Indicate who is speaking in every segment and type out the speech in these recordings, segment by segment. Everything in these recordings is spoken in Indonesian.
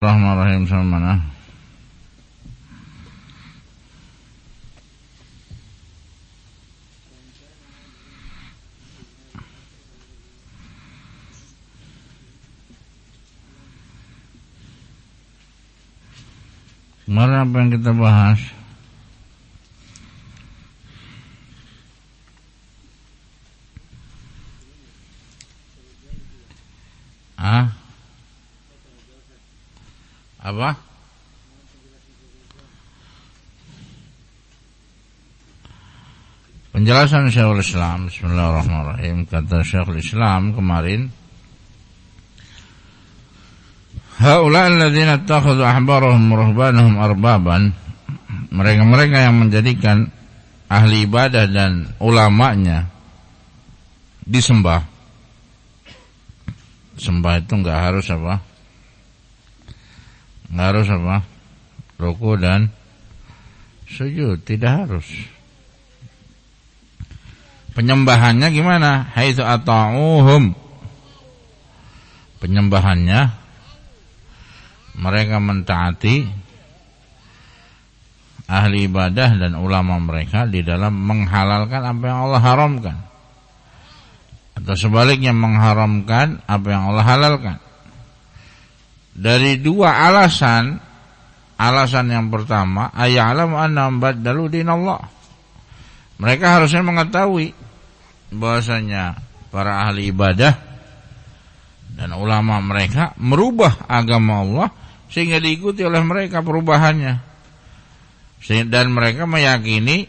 Speaker 1: Bismillahirrahmanirrahim. Sama mana? Kemarin apa yang kita bahas? Apa? Penjelasan Syekhul Islam. Bismillahirrahmanirrahim. Kata Syekhul Islam kemarin, haula alladzina ittakhadhu ahbarahum wa ruhbanahum arbaban, mereka-mereka yang menjadikan ahli ibadah dan ulamanya disembah. Sembah itu enggak harus apa? Enggak harus apa? Ruku dan sujud, tidak harus. Penyembahannya gimana? Haitsu ata'uhum. Penyembahannya mereka mentaati ahli ibadah dan ulama mereka di dalam menghalalkan apa yang Allah haramkan, atau sebaliknya mengharamkan apa yang Allah halalkan. Dari dua alasan. Alasan yang pertama, aya'lamu annahum baddalu dinallah. Mereka harusnya mengetahui bahwasanya para ahli ibadah dan ulama mereka merubah agama Allah sehingga diikuti oleh mereka perubahannya. Dan mereka meyakini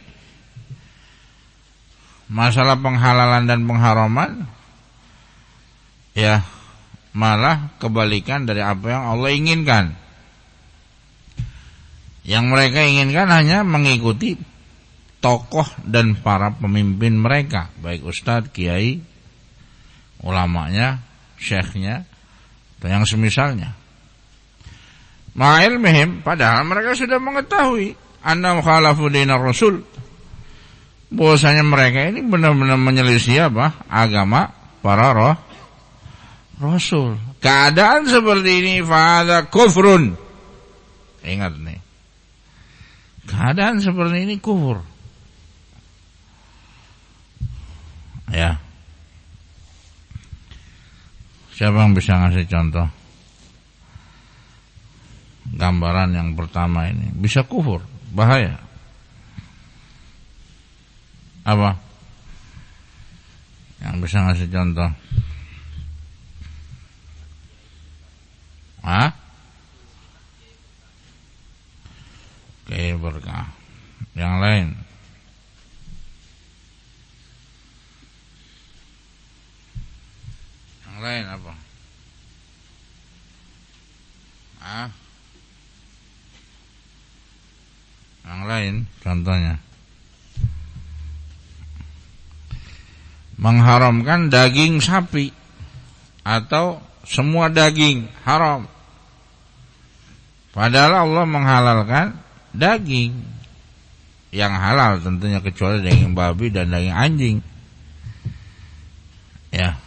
Speaker 1: masalah penghalalan dan pengharaman ya malah kebalikan dari apa yang Allah inginkan. Yang mereka inginkan hanya mengikuti tokoh dan para pemimpin mereka, baik ustadz, kiai, ulamanya, syekhnya, atau yang semisalnya. Ma'ilmihim, padahal mereka sudah mengetahui annahum khalafu dinar rasul, bahwasanya mereka ini benar-benar menyelisih apa? Agama para rasul. Keadaan seperti ini fahadha kufrun. Ingat nih, keadaan seperti ini kufur. Ya, siapa yang bisa ngasih contoh gambaran yang pertama ini? Bisa kufur, bahaya. Apa? Yang bisa ngasih contoh? Oke, berkah. Yang lain? Yang lain apa? Yang lain contohnya mengharamkan daging sapi atau semua daging haram, padahal Allah menghalalkan daging yang halal tentunya, kecuali daging babi dan daging anjing. Ya,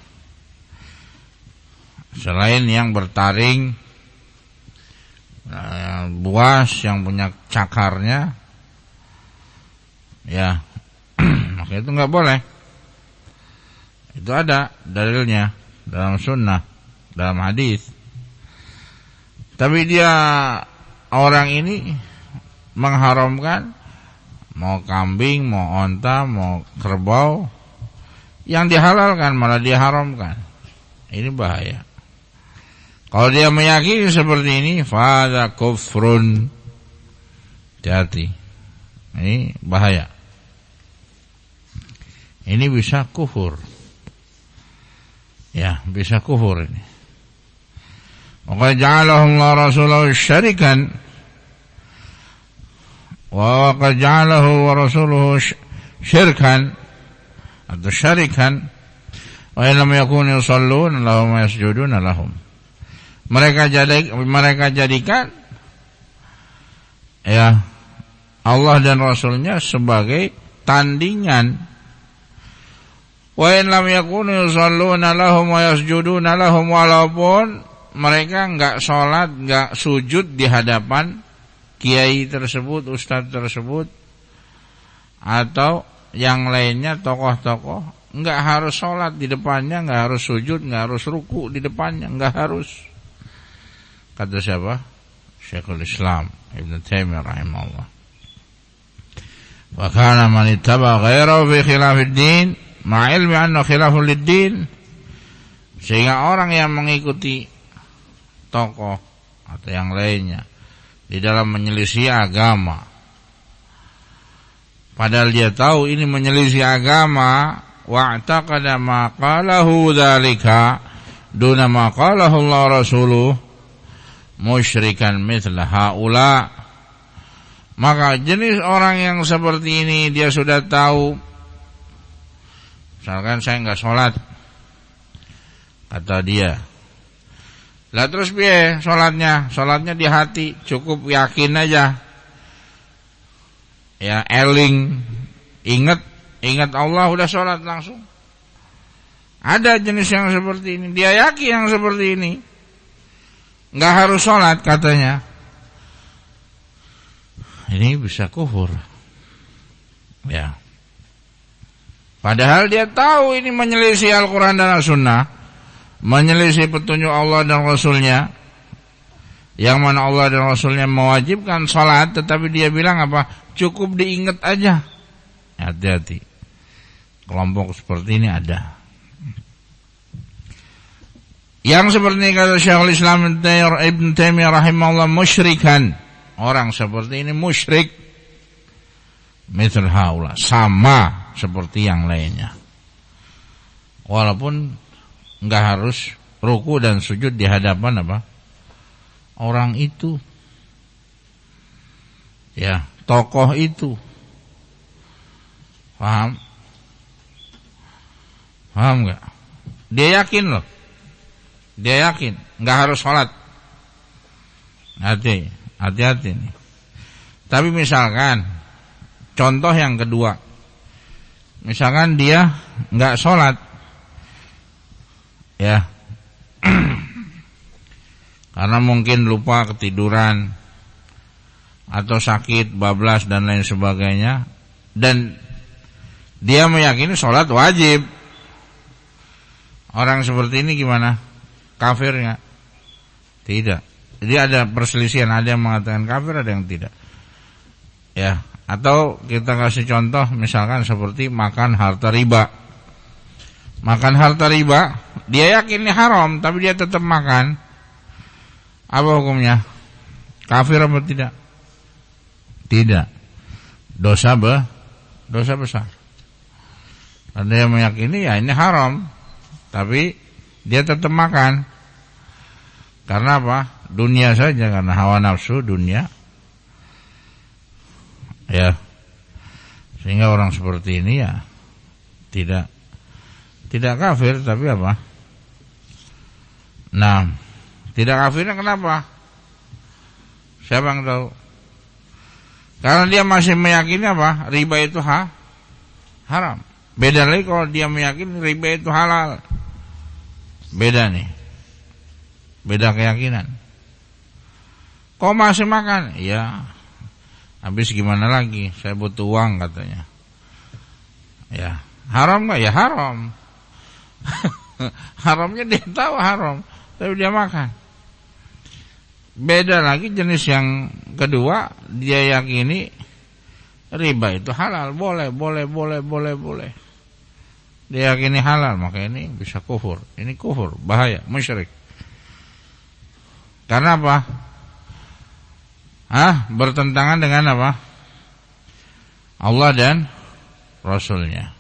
Speaker 1: selain yang bertaring, buas yang punya cakarnya, ya maka itu nggak boleh. Itu ada dalilnya dalam sunnah, dalam hadis. Tapi dia, orang ini mengharamkan mau kambing, mau onta, mau kerbau, yang dihalalkan malah diharamkan. Ini bahaya. Kalau dia meyakini seperti ini, fadha kufrun. Hati-hati, ini bahaya. Ini bisa kufur. Ya, bisa kufur ini. Wa ja'alahu Allah rasulahu syarikan, wa qad ja'alahu wa rasuluhu syirkan atau syarikan, wa illam yakunu yusalluna lahum wa yasjuduna lahum. Mereka jadikan ya Allah dan Rasulnya sebagai tandingan. Wa in lam yakunu yusalluna lahum wa yasjuduna lahum, walaupun mereka enggak sholat, enggak sujud di hadapan kiai tersebut, ustadz tersebut, atau yang lainnya tokoh-tokoh, enggak harus sholat di depannya, enggak harus sujud, enggak harus ruku di depannya, enggak harus. Kata siapa? Syekhul Islam Ibn Taimiyah rahimahullah. Wa kana man ittaba ghairahu fi khilafid din ma ilmi anna khilaful lid-din. Sehingga orang yang mengikuti tokoh atau yang lainnya di dalam menyelisih agama, padahal dia tahu ini menyelisih agama, wa'taqada ma qalahu dzalika duna ma qalahu Allah rasuluh musyrikan mithla haula. Maka jenis orang yang seperti ini dia sudah tahu. Misalkan saya enggak sholat, kata dia. Lah terus piye sholatnya? Sholatnya di hati, cukup yakin aja. Ya eling, ingat Allah, udah sholat langsung. Ada jenis yang seperti ini, dia yakin yang seperti ini, enggak harus sholat katanya. Ini bisa kufur. Ya. Padahal dia tahu ini menyelisih Al-Quran dan As-Sunnah, menyelisih petunjuk Allah dan Rasulnya, yang mana Allah dan Rasulnya mewajibkan salat, tetapi dia bilang apa? Cukup diingat aja. Hati-hati. Kelompok seperti ini ada. Yang seperti ini kata Syekhul Islam Ibn Taimiyah rahimahullah, musyrikan. Orang seperti ini musyrik, mithal haula, sama seperti yang lainnya. Walaupun enggak harus ruku dan sujud di hadapan apa? Orang itu. Ya, tokoh itu. Paham? Paham enggak? Dia yakin loh. Dia yakin, enggak harus sholat. Hati-hati nih. Tapi misalkan contoh yang kedua, misalkan dia enggak sholat, ya, karena mungkin lupa, ketiduran, atau sakit, bablas dan lain sebagainya, dan dia meyakini sholat wajib. Orang seperti ini gimana? Kafir enggak? Tidak. Jadi ada perselisihan, ada yang mengatakan kafir, ada yang tidak. Ya, atau kita kasih contoh misalkan seperti makan harta riba. Makan harta riba, dia yakin ini haram, tapi dia tetap makan. Apa hukumnya? Kafir apa tidak? Tidak. Dosa besar. Ada yang meyakini ya ini haram, tapi dia tetap makan. Karena apa? Dunia saja, karena hawa nafsu dunia. Ya. Sehingga orang seperti ini ya tidak kafir, tapi apa? Nah, tidak kafirnya kenapa? Siapa yang tahu? Karena dia masih meyakini apa? Riba itu haram. Beda lagi kalau dia meyakini riba itu halal. Beda nih. Beda keyakinan. Kok masih makan? Ya, habis gimana lagi? Saya butuh uang katanya. Ya, haram nggak? Ya haram. Haramnya dia tahu haram, tapi dia makan. Beda lagi jenis yang kedua, dia yakini riba itu halal, boleh. Dia yakini halal, maka ini bisa kufur. Ini kufur, bahaya, musyrik. Karena apa? Bertentangan dengan apa? Allah dan Rasulnya.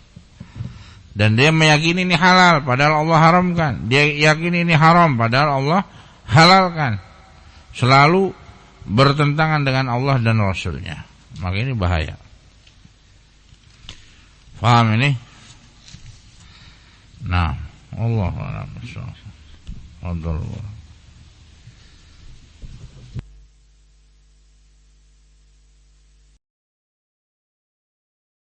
Speaker 1: Dan dia meyakini ini halal, padahal Allah haramkan. Dia yakini ini haram, padahal Allah halalkan. Selalu bertentangan dengan Allah dan Rasulnya. Maka ini bahaya. Faham ini? Nah, Allah a'lam.